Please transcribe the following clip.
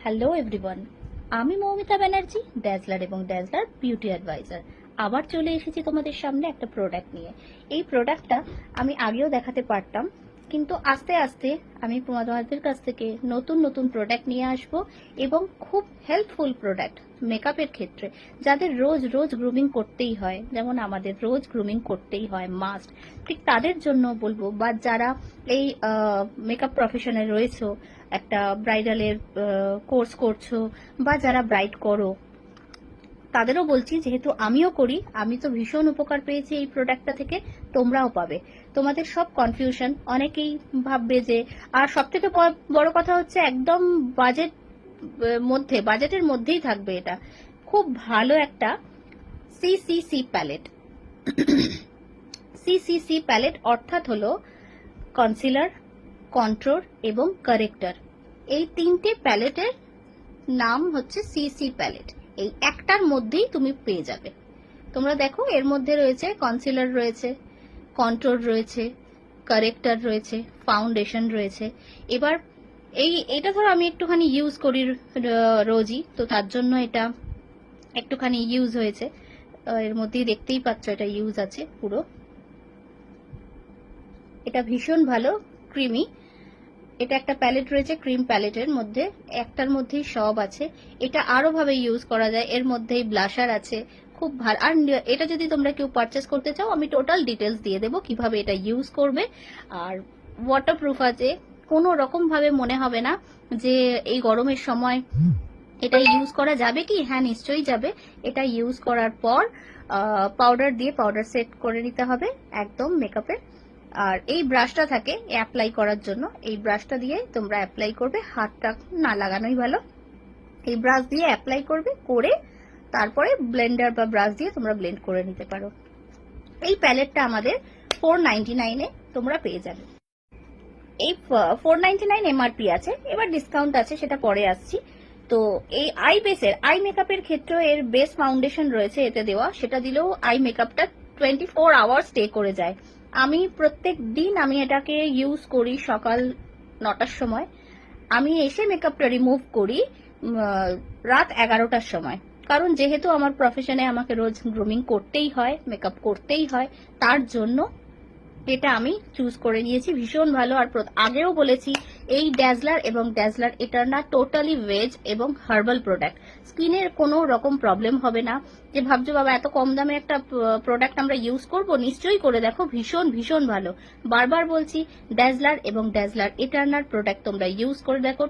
Hello everyone, আমি মৌমিতা ব্যানার্জি, ড্যাজলার এবং ড্যাজলার beauty adviser. আবার চলে এসেছি তোমাদের সামনে একটা প্রোডাক্ট নিয়ে। এই প্রোডাক্টটা আমি আগেও দেখাতে পারতাম, কিন্তু আস্তে আস্তে আমি তোমাদের কাছ থেকে নতুন নতুন প্রোডাক্ট নিয়ে আসব এবং খুব হেল্পফুল প্রোডাক্ট মেকআপের ক্ষেত্রে, যাদের রোজ রোজ গ্রুমিং করতেই হয়, যেমন আমাদের রোজ গ্রুমিং করতেই হয় মাস্ট, ঠিক তাদের জন্য বলবো। বা যারা এই মেকআপ প্রফেশনে রয়েছে, একটা ব্রাইডালের কোর্স করছো বা যারা ব্রাইড করো, তাদেরও বলছি, যেহেতু আমিও করি, আমি তো ভীষণ উপকার পেয়েছি এই প্রোডাক্টটা থেকে, তোমরাও পাবে। তোমাদের সব কনফিউশন, অনেকেই ভাববে যে, আর সব থেকে বড় কথা হচ্ছে একদম বাজেটের মধ্যেই থাকবে। এটা খুব ভালো একটা সিসিসি প্যালেট। সিসিসি প্যালেট অর্থাৎ হলো কনসিলার, কন্ট্রোর এবং কারেক্টর। এই তিনটে প্যালেটের নাম হচ্ছে সিসি প্যালেট। এই একটার মধ্যেই তুমি পেয়ে যাবে। তোমরা দেখো, এর মধ্যে রয়েছে কনসিলার, রয়েছে কন্ট্রোর, রয়েছে কারেক্টর, রয়েছে ফাউন্ডেশন রয়েছে। এবার এটা ধরো আমি একটুখানি ইউজ করি রোজই, তো তার জন্য এটা একটুখানি ইউজ হয়েছে। এর মধ্যেই দেখতেই পাচ্ছ এটা ইউজ আছে পুরো। এটা ভীষণ ভালো, ক্রিমি। এটা একটা প্যালেট রয়েছে, ক্রিম প্যালেটের মধ্যে, একটার মধ্যেই সব আছে। এটা আরো ভাবে ইউজ করা যায়, এর মধ্যেই ব্লাশার আছে, খুব ভালো। আর এটা যদি তোমরা কেউ পারচেস করতে চাও, আমি টোটাল ডিটেলস দিয়ে দেবো কিভাবে এটা ইউজ করবে। আর ওয়াটারপ্রুফ আছে, কোনো রকম ভাবে মনে হবে না যে এই গরমের সময় এটা ইউজ করা যাবে কি। হ্যাঁ, নিশ্চয়ই যাবে। এটা ইউজ করার পর পাউডার দিয়ে পাউডার সেট করে নিতে হবে একদম মেকআপের। আর এই ব্রাশটা থাকে অ্যাপ্লাই করার জন্য, এই ব্রাশটা দিয়ে তোমরা অ্যাপ্লাই করবে, হাতটা না লাগানোই ভালো। এই ব্রাশ দিয়ে অ্যাপ্লাই করবে, করে তারপরে ব্লেন্ডার বা ব্রাশ দিয়ে তোমরা ব্লেন্ড করে নিতে পারো। এই প্যালেটটা আমাদের 499 এ তোমরা পেয়ে যাবে। এই 499 এমআরপি আছে, এবার ডিসকাউন্ট আছে, সেটা পরে আসছি। তো এই আই মেকআপের ক্ষেত্রে এর বেস ফাউন্ডেশন রয়েছে এতে দেওয়া, সেটা দিলেও আই মেকআপটা 24 আওয়ার স্টে করে যায়। আমি প্রত্যেক দিন আমি এটাকে ইউজ করি সকাল 9টার সময়, আমি এসে মেকআপটা রিমুভ করি রাত 11টার সময়। কারণ যেহেতু আমার প্রফেশনে আমাকে রোজ গ্রুমিং করতেই হয়, মেকআপ করতেই হয়, তার জন্য এটা আমি চুজ করে নিয়েছি। ভীষণ ভালো। আর আগেও বলেছি, এই ড্যাজলার এবং ড্যাজলার ইটারনাল টোটালি ভেজ এবং হার্বাল প্রোডাক্ট। স্কিনের কোনো রকম প্রবলেম হবে না। যে ভাবছো বাবা এত কম দামে একটা প্রোডাক্ট আমরা ইউজ করব, নিশ্চয়ই করে দেখো, ভীষণ ভীষণ ভালো। বারবার বলছি, ড্যাজলার এবং ড্যাজলার ইটারনাল প্রোডাক্ট তোমরা ইউজ করে দেখো।